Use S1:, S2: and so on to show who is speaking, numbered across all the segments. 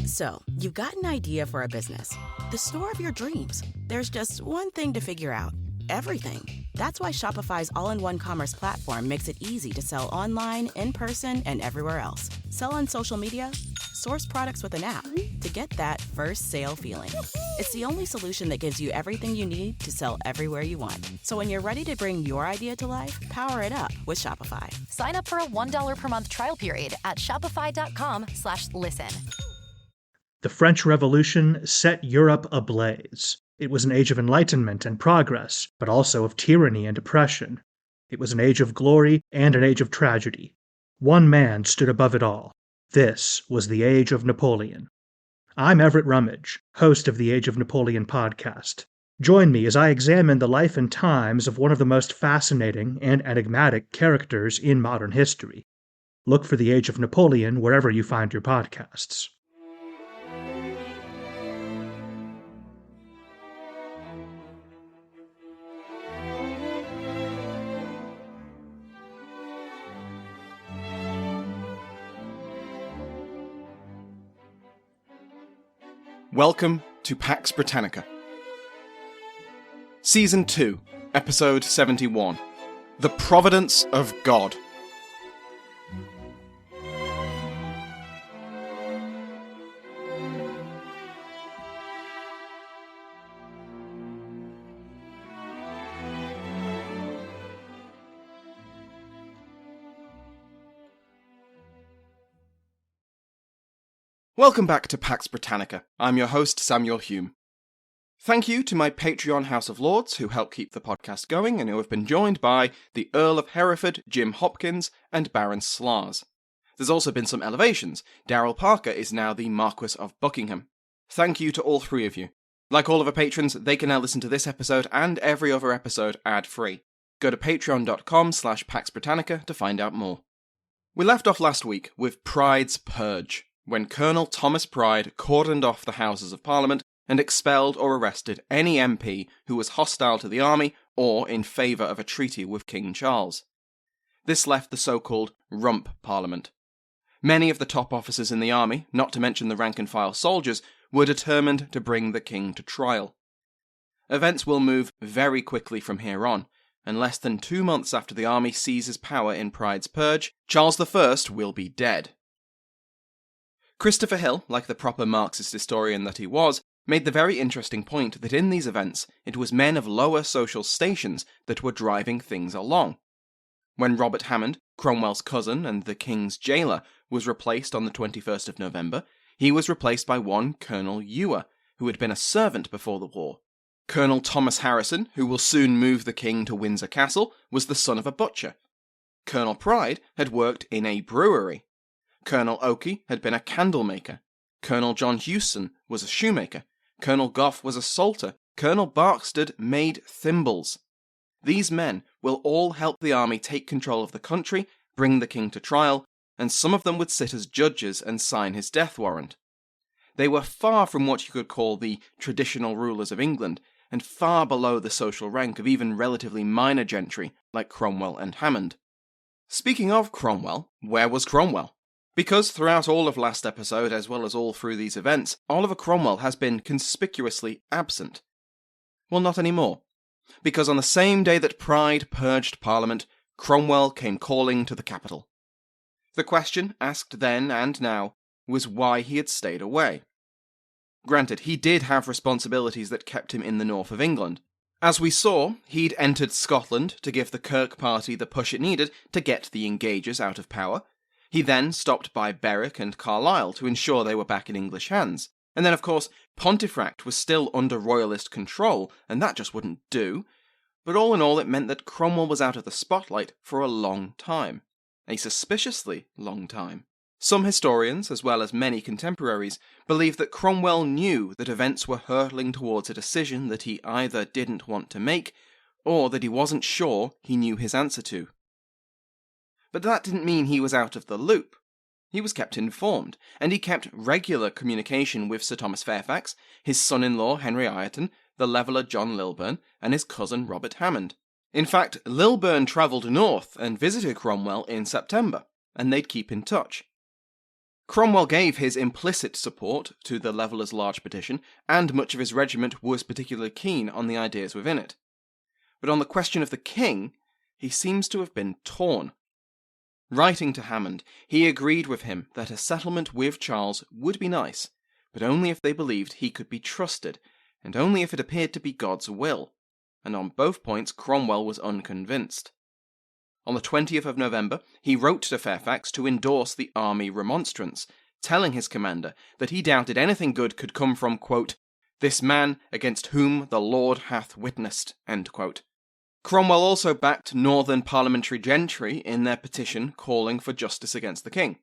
S1: So, you've got an idea for a business, the store of your dreams. There's just one thing to figure out: everything. That's why Shopify's all-in-one commerce platform makes it easy to sell online, in person, and everywhere else. Sell on social media, source products with an app to get that first sale feeling. It's the only solution that gives you everything you need to sell everywhere you want. So when you're ready to bring your idea to life, power it up with Shopify.
S2: Sign up for a $1 per month trial period at shopify.com/listen.
S3: The French Revolution set Europe ablaze. It was an age of enlightenment and progress, but also of tyranny and oppression. It was an age of glory and an age of tragedy. One man stood above it all. This was the Age of Napoleon. I'm Everett Rummage, host of the Age of Napoleon podcast. Join me as I examine the life and times of one of the most fascinating and enigmatic characters in modern history. Look for the Age of Napoleon wherever you find your podcasts.
S4: Welcome to Pax Britannica. Season 2, Episode 71, The Providence of God. Welcome back to Pax Britannica. I'm your host, Samuel Hume. Thank you to my Patreon House of Lords who help keep the podcast going and who have been joined by the Earl of Hereford, Jim Hopkins, and Baron Slars. There's also been some elevations. Darrell Parker is now the Marquis of Buckingham. Thank you to all three of you. Like all of our patrons, they can now listen to this episode and every other episode ad-free. Go to patreon.com/Pax Britannica to find out more. We left off last week with Pride's Purge, when Colonel Thomas Pride cordoned off the Houses of Parliament and expelled or arrested any MP who was hostile to the army or in favour of a treaty with King Charles. This left the so-called Rump Parliament. Many of the top officers in the army, not to mention the rank-and-file soldiers, were determined to bring the king to trial. Events will move very quickly from here on, and less than 2 months after the army seizes power in Pride's Purge, Charles I will be dead. Christopher Hill, like the proper Marxist historian that he was, made the very interesting point that in these events it was men of lower social stations that were driving things along. When Robert Hammond, Cromwell's cousin and the king's jailer, was replaced on the 21st of November, he was replaced by one Colonel Ewer, who had been a servant before the war. Colonel Thomas Harrison, who will soon move the king to Windsor Castle, was the son of a butcher. Colonel Pride had worked in a brewery. Colonel Oakey had been a candle maker. Colonel John Hewson was a shoemaker. Colonel Gough was a salter. Colonel Barkstead made thimbles. These men will all help the army take control of the country, bring the king to trial, and some of them would sit as judges and sign his death warrant. They were far from what you could call the traditional rulers of England, and far below the social rank of even relatively minor gentry like Cromwell and Hammond. Speaking of Cromwell, where was Cromwell? Because throughout all of last episode, as well as all through these events, Oliver Cromwell has been conspicuously absent. Well, not anymore. Because on the same day that Pride purged Parliament, Cromwell came calling to the capital. The question, asked then and now, was why he had stayed away. Granted, he did have responsibilities that kept him in the north of England. As we saw, he'd entered Scotland to give the Kirk party the push it needed to get the Engagers out of power. He then stopped by Berwick and Carlisle to ensure they were back in English hands. And then, of course, Pontefract was still under royalist control, and that just wouldn't do. But all in all, it meant that Cromwell was out of the spotlight for a long time. A suspiciously long time. Some historians, as well as many contemporaries, believe that Cromwell knew that events were hurtling towards a decision that he either didn't want to make, or that he wasn't sure he knew his answer to. But that didn't mean he was out of the loop. He was kept informed, and he kept regular communication with Sir Thomas Fairfax, his son-in-law Henry Ireton, the leveller John Lilburne, and his cousin Robert Hammond. In fact, Lilburne travelled north and visited Cromwell in September, and they'd keep in touch. Cromwell gave his implicit support to the Levellers' large petition, and much of his regiment was particularly keen on the ideas within it. But on the question of the king, he seems to have been torn. Writing to Hammond, he agreed with him that a settlement with Charles would be nice, but only if they believed he could be trusted, and only if it appeared to be God's will, and on both points Cromwell was unconvinced. On the 20th of November, he wrote to Fairfax to endorse the army remonstrance, telling his commander that he doubted anything good could come from, quote, "this man against whom the Lord hath witnessed," end quote. Cromwell also backed northern parliamentary gentry in their petition calling for justice against the king.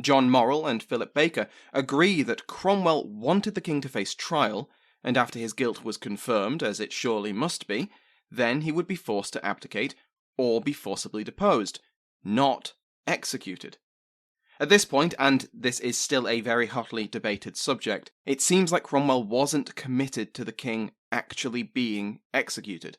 S4: John Morrell and Philip Baker agree that Cromwell wanted the king to face trial, and after his guilt was confirmed, as it surely must be, then he would be forced to abdicate or be forcibly deposed, not executed. At this point, and this is still a very hotly debated subject, it seems like Cromwell wasn't committed to the king actually being executed.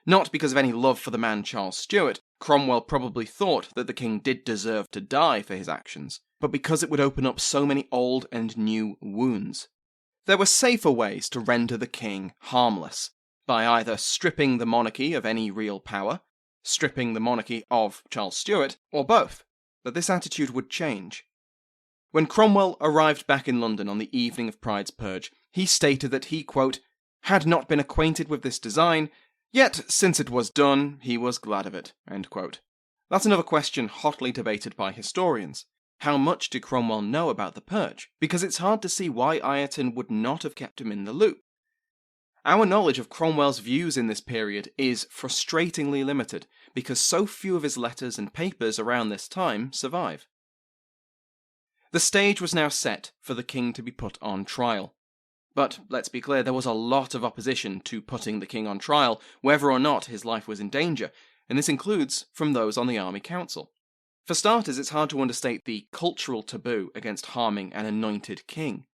S4: Not because of any love for the man Charles Stuart, Cromwell probably thought that the king did deserve to die for his actions, but because it would open up so many old and new wounds. There were safer ways to render the king harmless, by either stripping the monarchy of any real power, stripping the monarchy of Charles Stuart, or both, but this attitude would change. When Cromwell arrived back in London on the evening of Pride's Purge, he stated that he, quote, "had not been acquainted with this design, yet since it was done, he was glad of it," end quote. That's another question hotly debated by historians. How much did Cromwell know about the purge? Because it's hard to see why Ireton would not have kept him in the loop. Our knowledge of Cromwell's views in this period is frustratingly limited, because so few of his letters and papers around this time survive. The stage was now set for the king to be put on trial. But, let's be clear, there was a lot of opposition to putting the king on trial, whether or not his life was in danger, and this includes from those on the Army Council. For starters, it's hard to understate the cultural taboo against harming an anointed king.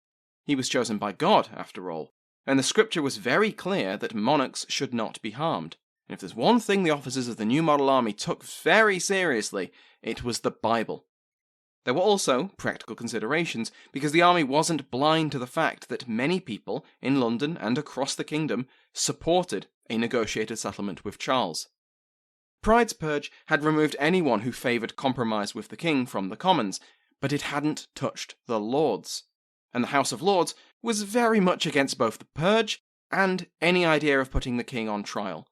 S4: He was chosen by God, after all, and the scripture was very clear that monarchs should not be harmed. And if there's one thing the officers of the New Model Army took very seriously, it was the Bible. There were also practical considerations, because the army wasn't blind to the fact that many people in London and across the kingdom supported a negotiated settlement with Charles. Pride's Purge had removed anyone who favoured compromise with the king from the Commons, but it hadn't touched the Lords. And the House of Lords was very much against both the purge and any idea of putting the king on trial.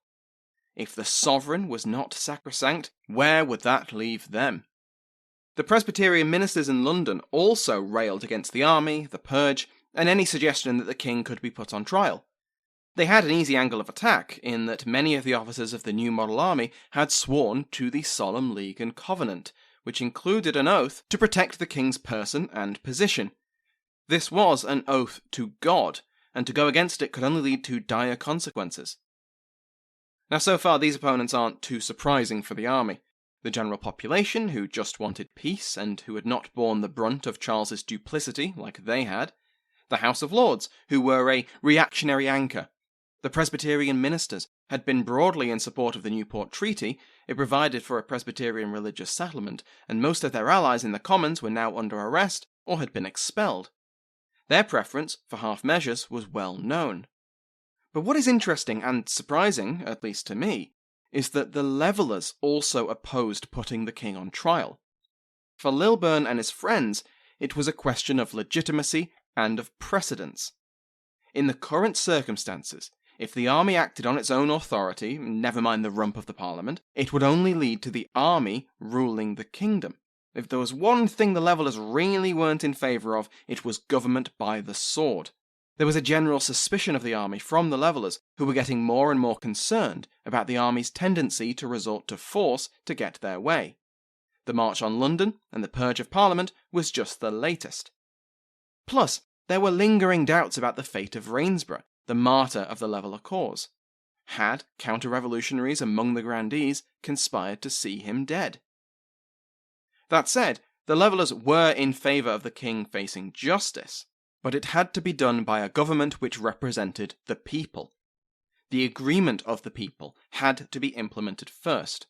S4: If the sovereign was not sacrosanct, where would that leave them? The Presbyterian ministers in London also railed against the army, the purge, and any suggestion that the king could be put on trial. They had an easy angle of attack in that many of the officers of the New Model Army had sworn to the Solemn League and Covenant, which included an oath to protect the king's person and position. This was an oath to God, and to go against it could only lead to dire consequences. Now, so far, these opponents aren't too surprising for the army. The general population, who just wanted peace and who had not borne the brunt of Charles's duplicity like they had. The House of Lords, who were a reactionary anchor. The Presbyterian ministers had been broadly in support of the Newport Treaty. It provided for a Presbyterian religious settlement, and most of their allies in the Commons were now under arrest or had been expelled. Their preference for half measures was well known. But what is interesting and surprising, at least to me, is that the Levellers also opposed putting the king on trial. For Lilburne and his friends, it was a question of legitimacy and of precedence. In the current circumstances, if the army acted on its own authority, never mind the rump of the Parliament, it would only lead to the army ruling the kingdom. If there was one thing the Levellers really weren't in favour of, it was government by the sword. There was a general suspicion of the army from the Levellers, who were getting more and more concerned about the army's tendency to resort to force to get their way. The March on London and the Purge of Parliament was just the latest. Plus, there were lingering doubts about the fate of Rainsborough, the martyr of the Leveller cause. Had counter-revolutionaries among the grandees conspired to see him dead? That said, the Levellers were in favour of the king facing justice, but it had to be done by a government which represented the people. The agreement of the people had to be implemented first.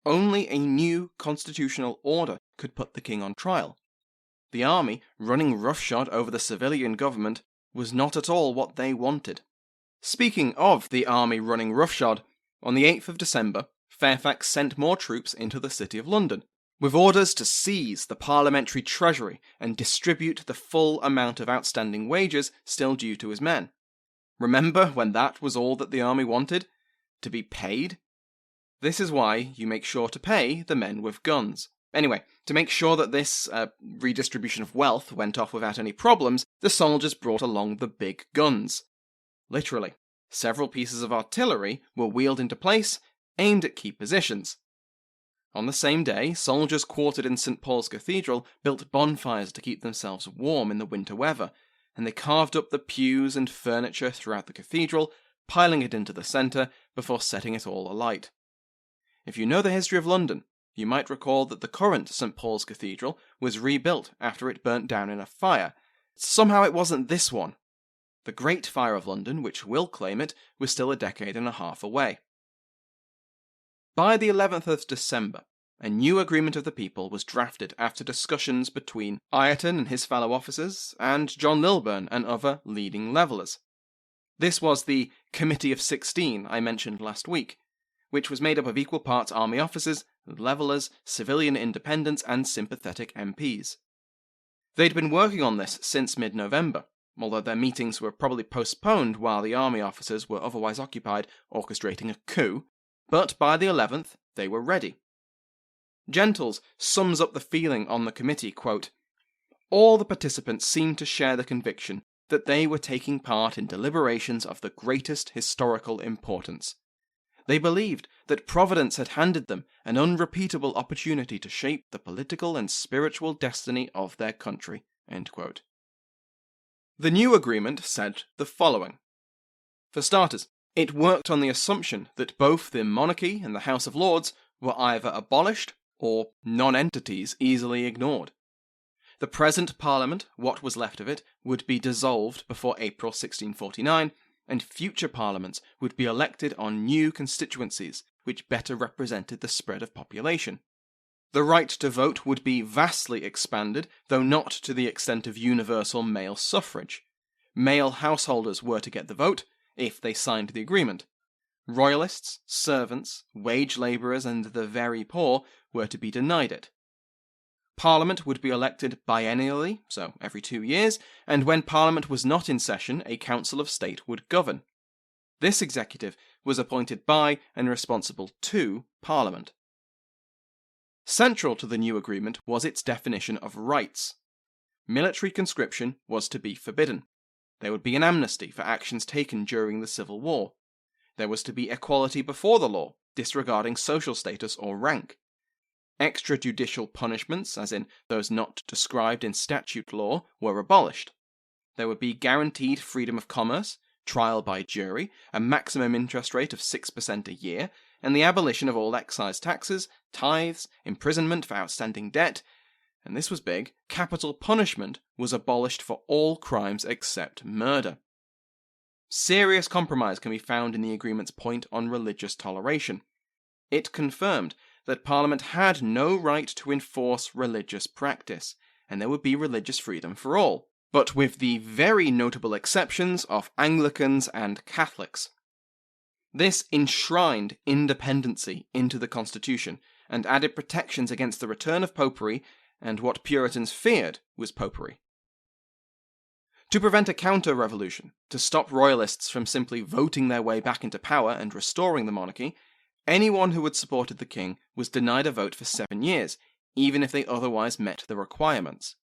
S4: Only a new constitutional order could put the king on trial. The army, running roughshod over the civilian government, was not at all what they wanted. Speaking of the army running roughshod, on the 8th of December, Fairfax sent more troops into the city of London, with orders to seize the parliamentary treasury and distribute the full amount of outstanding wages still due to his men. Remember when that was all that the army wanted? To be paid? This is why you make sure to pay the men with guns. Anyway, to make sure that this redistribution of wealth went off without any problems, the soldiers brought along the big guns. Literally, several pieces of artillery were wheeled into place, aimed at key positions. On the same day, soldiers quartered in St. Paul's Cathedral built bonfires to keep themselves warm in the winter weather, and they carved up the pews and furniture throughout the cathedral, piling it into the centre before setting it all alight. If you know the history of London, you might recall that the current St. Paul's Cathedral was rebuilt after it burnt down in a fire. Somehow it wasn't this one. The Great Fire of London, which will claim it, was still a decade and a half away. By the 11th of December, a new agreement of the people was drafted after discussions between Ireton and his fellow officers and John Lilburne and other leading levellers. This was the Committee of 16 I mentioned last week, which was made up of equal parts army officers, levellers, civilian independents and sympathetic MPs. They'd been working on this since mid-November, although their meetings were probably postponed while the army officers were otherwise occupied orchestrating a coup, but by the 11th, they were ready. Gentles sums up the feeling on the committee, quote, "All the participants seemed to share the conviction that they were taking part in deliberations of the greatest historical importance. They believed that Providence had handed them an unrepeatable opportunity to shape the political and spiritual destiny of their country." End quote. The new agreement said the following. For starters, it worked on the assumption that both the monarchy and the House of Lords were either abolished or non-entities easily ignored. The present Parliament, what was left of it, would be dissolved before April 1649, and future Parliaments would be elected on new constituencies which better represented the spread of population. The right to vote would be vastly expanded, though not to the extent of universal male suffrage. Male householders were to get the vote, if they signed the agreement. Royalists, servants, wage labourers and the very poor were to be denied it. Parliament would be elected biennially, so every 2 years, and when Parliament was not in session, a Council of State would govern. This executive was appointed by and responsible to Parliament. Central to the new agreement was its definition of rights. Military conscription was to be forbidden. There would be an amnesty for actions taken during the Civil War. There was to be equality before the law, disregarding social status or rank. Extrajudicial punishments, as in those not described in statute law, were abolished. There would be guaranteed freedom of commerce, trial by jury, a maximum interest rate of 6% a year, and the abolition of all excise taxes, tithes, imprisonment for outstanding debt, and this was big, capital punishment was abolished for all crimes except murder. Serious compromise can be found in the agreement's point on religious toleration. It confirmed that Parliament had no right to enforce religious practice, and there would be religious freedom for all, but with the very notable exceptions of Anglicans and Catholics. This enshrined independency into the Constitution, and added protections against the return of popery, and what Puritans feared was popery. To prevent a counter-revolution, to stop royalists from simply voting their way back into power and restoring the monarchy, anyone who had supported the king was denied a vote for 7 years, even if they otherwise met the requirements.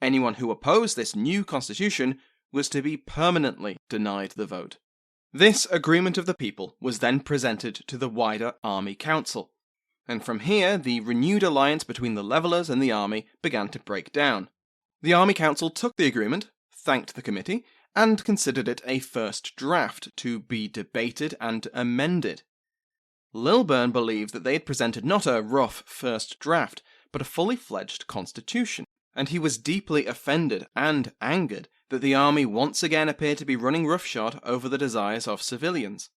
S4: Anyone who opposed this new constitution was to be permanently denied the vote. This agreement of the people was then presented to the wider Army Council, and from here the renewed alliance between the levellers and the army began to break down. The Army Council took the agreement, thanked the committee, and considered it a first draft to be debated and amended. Lilburne believed that they had presented not a rough first draft, but a fully fledged constitution, and he was deeply offended and angered that the army once again appeared to be running roughshod over the desires of civilians.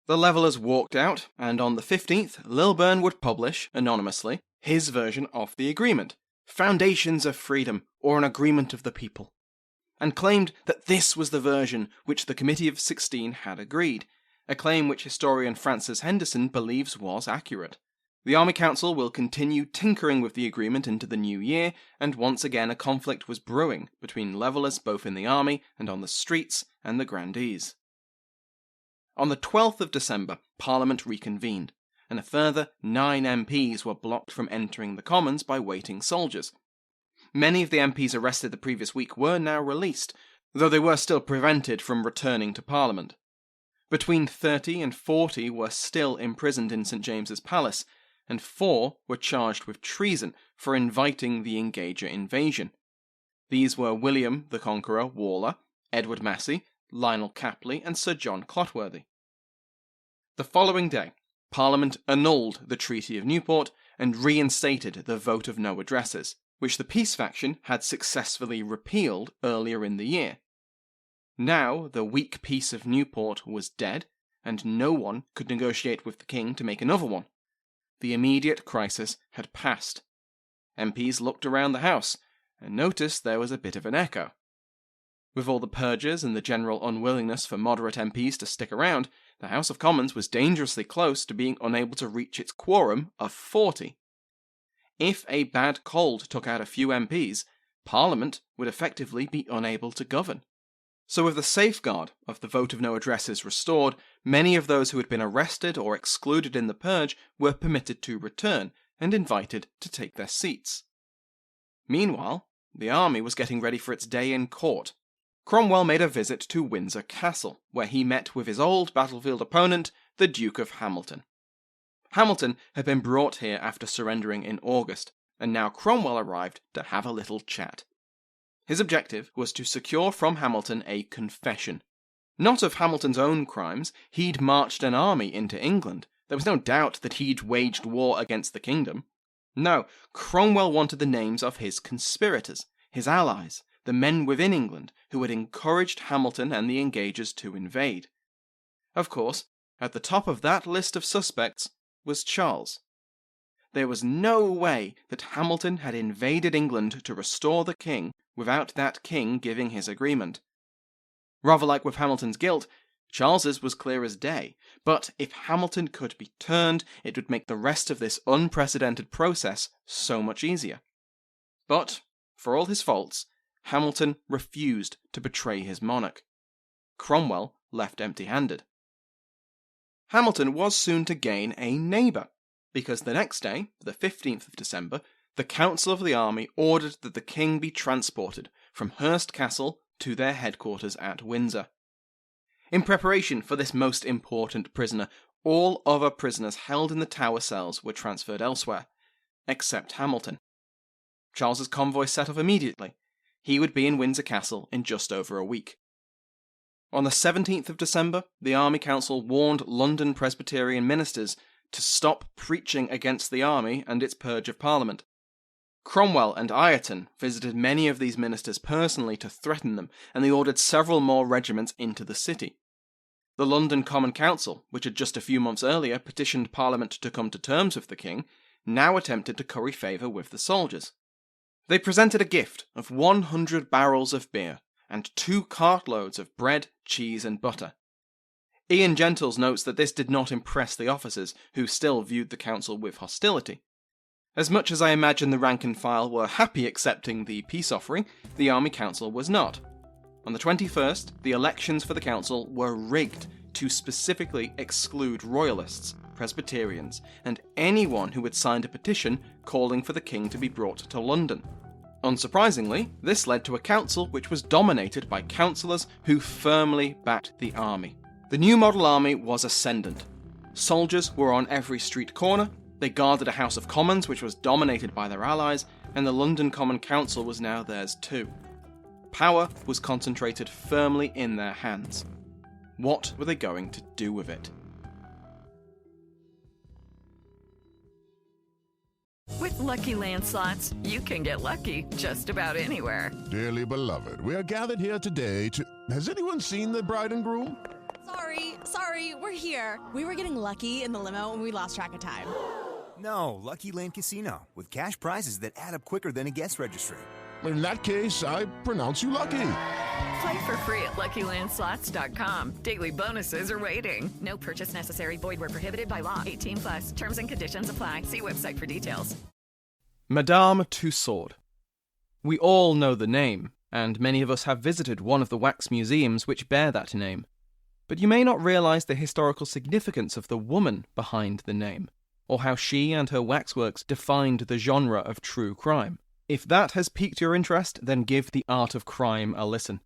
S4: The levellers walked out, and on the 15th, Lilburne would publish, anonymously, his version of the agreement, foundations of freedom, or an agreement of the people, and claimed that this was the version which the Committee of 16 had agreed, a claim which historian Francis Henderson believes was accurate. The Army Council will continue tinkering with the agreement into the new year, and once again a conflict was brewing between levellers both in the army and on the streets and the grandees. On the 12th of December, Parliament reconvened, and a further 9 MPs were blocked from entering the Commons by waiting soldiers. Many of the MPs arrested the previous week were now released, though they were still prevented from returning to Parliament. Between 30 and 40 were still imprisoned in St James's Palace, and 4 were charged with treason for inviting the Engager invasion. These were William the Conqueror Waller, Edward Massey, Lionel Capley, and Sir John Clotworthy. The following day, Parliament annulled the Treaty of Newport and reinstated the Vote of No Addresses, which the peace faction had successfully repealed earlier in the year. Now the weak Peace of Newport was dead, and no one could negotiate with the king to make another one. The immediate crisis had passed. MPs looked around the House and noticed there was a bit of an echo. With all the purges and the general unwillingness for moderate MPs to stick around, the House of Commons was dangerously close to being unable to reach its quorum of 40. If a bad cold took out a few MPs, Parliament would effectively be unable to govern. So with the safeguard of the Vote of No Addresses restored, many of those who had been arrested or excluded in the purge were permitted to return and invited to take their seats. Meanwhile, the army was getting ready for its day in court. Cromwell made a visit to Windsor Castle, where he met with his old battlefield opponent, the Duke of Hamilton. Hamilton had been brought here after surrendering in August, and now Cromwell arrived to have a little chat. His objective was to secure from Hamilton a confession. Not of Hamilton's own crimes. He'd marched an army into England. There was no doubt that he'd waged war against the kingdom. No, Cromwell wanted the names of his conspirators, his allies, the men within England who had encouraged Hamilton and the Engagers to invade. Of course, at the top of that list of suspects was Charles. There was no way that Hamilton had invaded England to restore the king without that king giving his agreement. Rather like with Hamilton's guilt, Charles's was clear as day, but if Hamilton could be turned, it would make the rest of this unprecedented process so much easier. But, for all his faults, Hamilton refused to betray his monarch. Cromwell left empty-handed. Hamilton was soon to gain a neighbour, because the next day, the 15th of December, the Council of the Army ordered that the king be transported from Hurst Castle to their headquarters at Windsor. In preparation for this most important prisoner, all other prisoners held in the Tower cells were transferred elsewhere, except Hamilton. Charles's convoy set off immediately. He would be in Windsor Castle in just over a week. On the 17th of December, the Army Council warned London Presbyterian ministers to stop preaching against the army and its purge of Parliament. Cromwell and Ireton visited many of these ministers personally to threaten them, and they ordered several more regiments into the city. The London Common Council, which had just a few months earlier petitioned Parliament to come to terms with the king, now attempted to curry favour with the soldiers. They presented a gift of 100 barrels of beer and 2 cartloads of bread, cheese and butter. Ian Gentles notes that this did not impress the officers, who still viewed the council with hostility. As much as I imagine the rank and file were happy accepting the peace offering, the Army Council was not. On the 21st, the elections for the council were rigged to specifically exclude royalists, Presbyterians, and anyone who had signed a petition calling for the king to be brought to London. Unsurprisingly, this led to a council which was dominated by councillors who firmly backed the army. The new model army was ascendant. Soldiers were on every street corner, they guarded a House of Commons which was dominated by their allies, and the London Common Council was now theirs too. Power was concentrated firmly in their hands. What were they going to do with it?
S5: With Lucky Land Slots, you can get lucky just about anywhere.
S6: Dearly beloved, we are gathered here today to... Has anyone seen the bride and groom?
S7: Sorry, we're here. We were getting lucky in the limo and we lost track of time. No, Lucky Land Casino, with cash prizes that add up quicker than a guest registry.
S6: In that case, I pronounce you lucky.
S5: Play for free at LuckyLandSlots.com. Daily bonuses are waiting. No purchase necessary. Void where prohibited by law. 18+. Terms and conditions apply. See website for details.
S4: Madame Tussaud. We all know the name, and many of us have visited one of the wax museums which bear that name. But you may not realise the historical significance of the woman behind the name, or how she and her waxworks defined the genre of true crime. If that has piqued your interest, then give The Art of Crime a listen.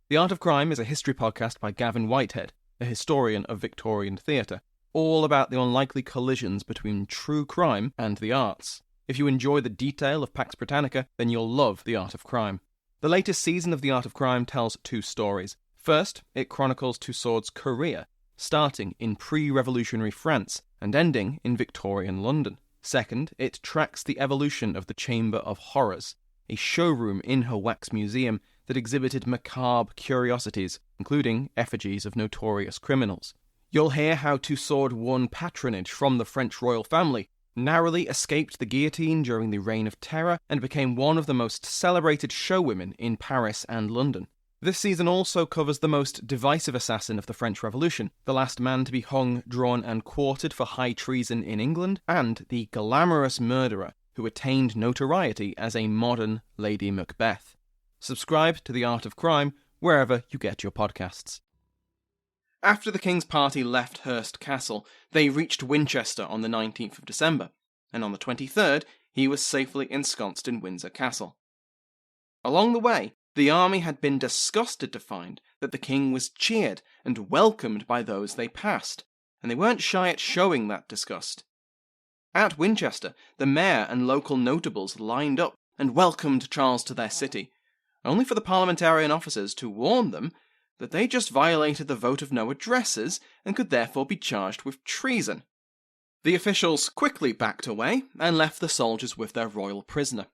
S4: The Art of Crime is a history podcast by Gavin Whitehead, a historian of Victorian theatre, all about the unlikely collisions between true crime and the arts. If you enjoy the detail of Pax Britannica, then you'll love The Art of Crime. The latest season of The Art of Crime tells two stories. First, it chronicles Tussaud's career, starting in pre-revolutionary France and ending in Victorian London. Second, it tracks the evolution of the Chamber of Horrors, a showroom in her wax museum that exhibited macabre curiosities, including effigies of notorious criminals. You'll hear how Tussaud won patronage from the French royal family, narrowly escaped the guillotine during the Reign of Terror, and became one of the most celebrated showwomen in Paris and London. This season also covers the most divisive assassin of the French Revolution, the last man to be hung, drawn and quartered for high treason in England, and the glamorous murderer who attained notoriety as a modern Lady Macbeth. Subscribe to The Art of Crime wherever you get your podcasts. After the King's party left Hurst Castle, they reached Winchester on the 19th of December, and on the 23rd he was safely ensconced in Windsor Castle. Along the way, the army had been disgusted to find that the king was cheered and welcomed by those they passed, and they weren't shy at showing that disgust. At Winchester, the mayor and local notables lined up and welcomed Charles to their city, only for the parliamentarian officers to warn them that they just violated the vote of no addresses and could therefore be charged with treason. The officials quickly backed away and left the soldiers with their royal prisoner.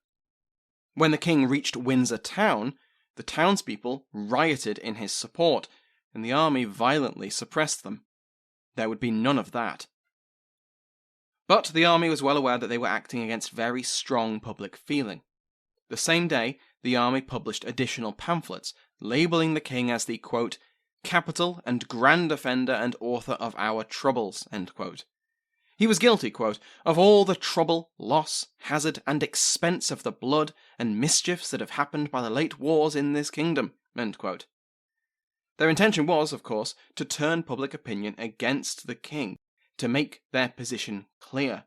S4: When the king reached Windsor town, the townspeople rioted in his support, and the army violently suppressed them. There would be none of that. But the army was well aware that they were acting against very strong public feeling. The same day, the army published additional pamphlets, labelling the king as the, quote, capital and grand offender and author of our troubles, end quote. He was guilty, quote, of all the trouble, loss, hazard, and expense of the blood and mischiefs that have happened by the late wars in this kingdom, end quote. Their intention was, of course, to turn public opinion against the king, to make their position clear,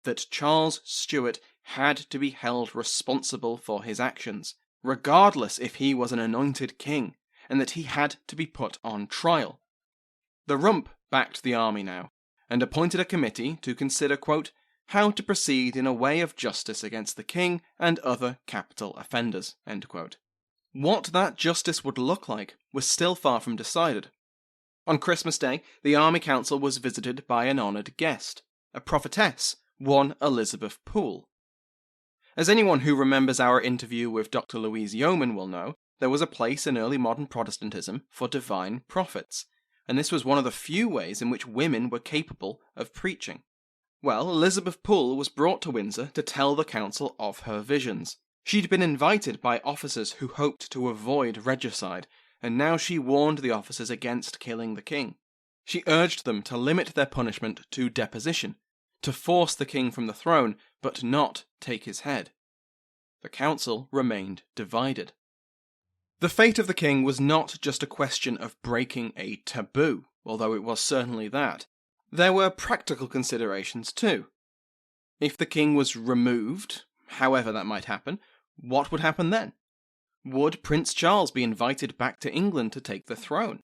S4: that Charles Stuart had to be held responsible for his actions, regardless if he was an anointed king, and that he had to be put on trial. The Rump backed the army now, and appointed a committee to consider, quote, how to proceed in a way of justice against the king and other capital offenders, end quote. What that justice would look like was still far from decided. On Christmas Day, the Army Council was visited by an honoured guest, a prophetess, one Elizabeth Poole. As anyone who remembers our interview with Dr. Louise Yeoman will know, there was a place in early modern Protestantism for divine prophets, and this was one of the few ways in which women were capable of preaching. Well, Elizabeth Poole was brought to Windsor to tell the council of her visions. She'd been invited by officers who hoped to avoid regicide, and now she warned the officers against killing the king. She urged them to limit their punishment to deposition, to force the king from the throne, but not take his head. The council remained divided. The fate of the king was not just a question of breaking a taboo, although it was certainly that. There were practical considerations too. If the king was removed, however that might happen, what would happen then? Would Prince Charles be invited back to England to take the throne?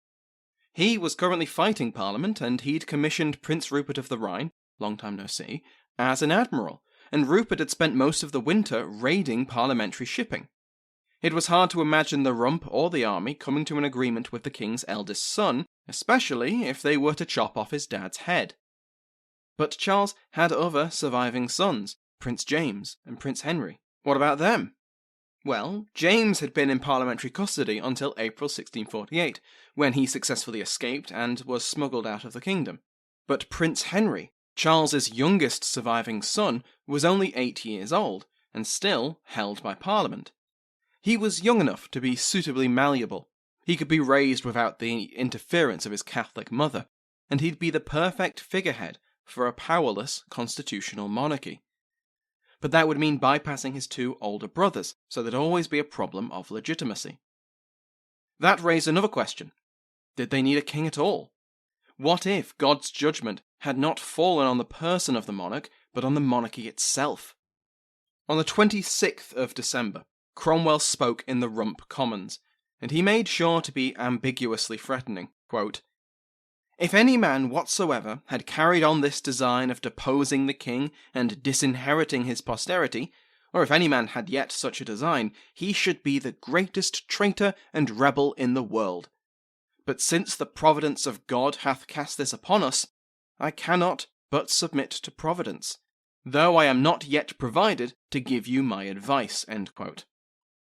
S4: He was currently fighting Parliament, and he'd commissioned Prince Rupert of the Rhine, long time no see, as an admiral, and Rupert had spent most of the winter raiding parliamentary shipping. It was hard to imagine the Rump or the army coming to an agreement with the king's eldest son, especially if they were to chop off his dad's head. But Charles had other surviving sons, Prince James and Prince Henry. What about them? Well, James had been in parliamentary custody until April 1648, when he successfully escaped and was smuggled out of the kingdom. But Prince Henry, Charles's youngest surviving son was only 8 years old, and still held by Parliament. He was young enough to be suitably malleable. He could be raised without the interference of his Catholic mother, and he'd be the perfect figurehead for a powerless constitutional monarchy. But that would mean bypassing his 2 older brothers, so there'd always be a problem of legitimacy. That raised another question. Did they need a king at all? What if God's judgment had not fallen on the person of the monarch, but on the monarchy itself? On the 26th of December, Cromwell spoke in the Rump Commons, and he made sure to be ambiguously threatening. Quote, "If any man whatsoever had carried on this design of deposing the king and disinheriting his posterity, or if any man had yet such a design, he should be the greatest traitor and rebel in the world. But since the providence of God hath cast this upon us, I cannot but submit to providence, though I am not yet provided to give you my advice." End quote.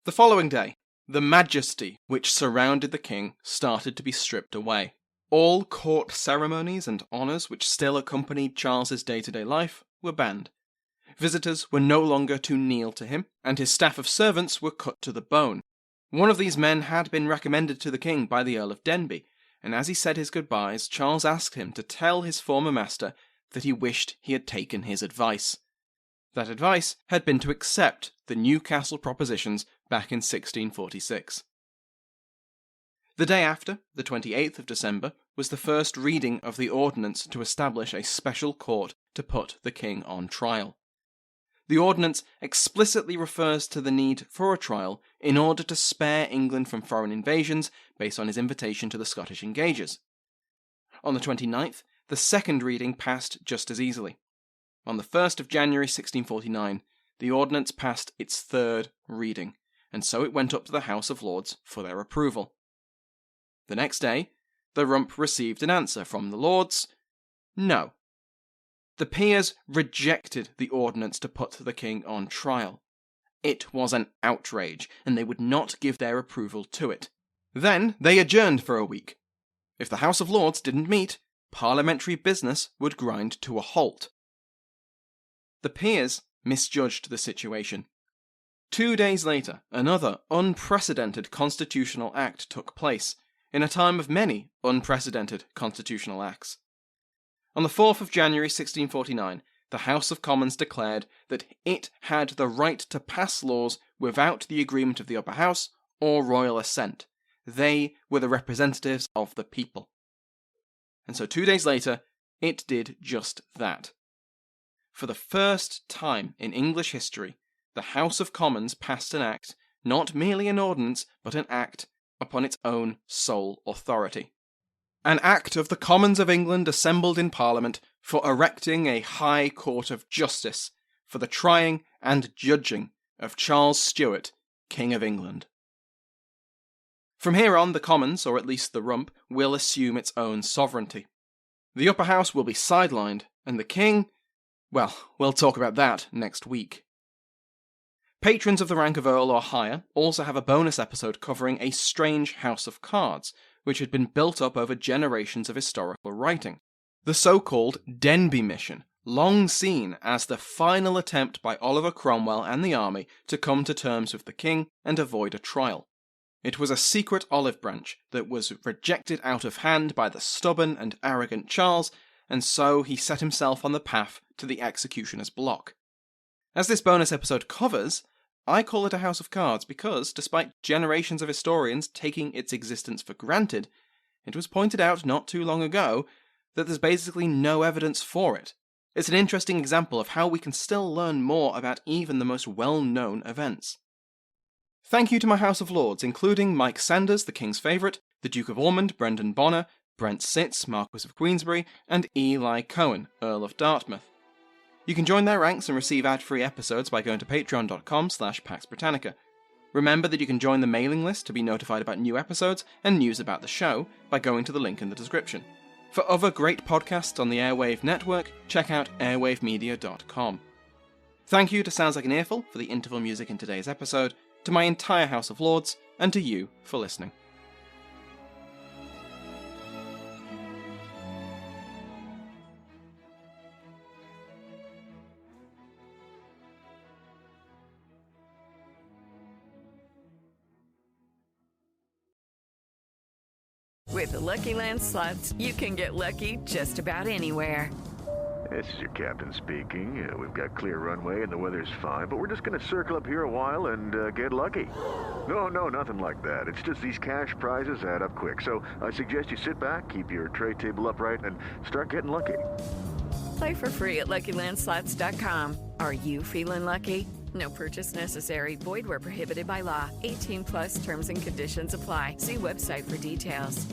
S4: The following day, the majesty which surrounded the king started to be stripped away. All court ceremonies and honours which still accompanied Charles's day-to-day life were banned. Visitors were no longer to kneel to him, and his staff of servants were cut to the bone. One of these men had been recommended to the king by the Earl of Denbigh, and as he said his goodbyes, Charles asked him to tell his former master that he wished he had taken his advice. That advice had been to accept the Newcastle propositions back in 1646. The day after, the 28th of December, was the first reading of the ordinance to establish a special court to put the king on trial. The ordinance explicitly refers to the need for a trial in order to spare England from foreign invasions based on his invitation to the Scottish Engagers. On the 29th, the second reading passed just as easily. On the 1st of January 1649, the ordinance passed its third reading, and so it went up to the House of Lords for their approval. The next day, the Rump received an answer from the Lords: no. The peers rejected the ordinance to put the king on trial. It was an outrage, and they would not give their approval to it. Then they adjourned for a week. If the House of Lords didn't meet, parliamentary business would grind to a halt. The peers misjudged the situation. 2 days later, another unprecedented constitutional act took place, in a time of many unprecedented constitutional acts. On the 4th of January 1649, the House of Commons declared that it had the right to pass laws without the agreement of the upper house or royal assent. They were the representatives of the people. And so 2 days later, it did just that. For the first time in English history, the House of Commons passed an act, not merely an ordinance, but an act upon its own sole authority. An Act of the Commons of England assembled in Parliament for erecting a High Court of Justice for the trying and judging of Charles Stuart, King of England. From here on, the Commons, or at least the Rump, will assume its own sovereignty. The upper house will be sidelined, and the King, well, we'll talk about that next week. Patrons of the rank of Earl or higher also have a bonus episode covering a strange house of cards, which had been built up over generations of historical writing. The so-called Denbigh Mission, long seen as the final attempt by Oliver Cromwell and the army to come to terms with the king and avoid a trial. It was a secret olive branch that was rejected out of hand by the stubborn and arrogant Charles, and so he set himself on the path to the executioner's block. As this bonus episode covers, I call it a house of cards because, despite generations of historians taking its existence for granted, it was pointed out not too long ago that there's basically no evidence for it. It's an interesting example of how we can still learn more about even the most well-known events. Thank you to my House of Lords, including Mike Sanders, the King's Favourite, the Duke of Ormond, Brendan Bonner, Brent Sitz, Marquis of Queensberry, and Eli Cohen, Earl of Dartmouth. You can join their ranks and receive ad-free episodes by going to patreon.com/Pax Britannica. Remember that you can join the mailing list to be notified about new episodes and news about the show by going to the link in the description. For other great podcasts on the Airwave Network, check out airwavemedia.com. Thank you to Sounds Like an Earful for the interval music in today's episode, to my entire House of Lords, and to you for listening.
S5: With the Lucky Land Slots, you can get lucky just about anywhere.
S8: This is your captain speaking. We've got clear runway and the weather's fine, but we're just going to circle up here a while and get lucky. No, nothing like that. It's just these cash prizes add up quick. So I suggest you sit back, keep your tray table upright, and start getting lucky.
S5: Play for free at LuckyLandSlots.com. Are you feeling lucky? No purchase necessary. Void where prohibited by law. 18+ terms and conditions apply. See website for details.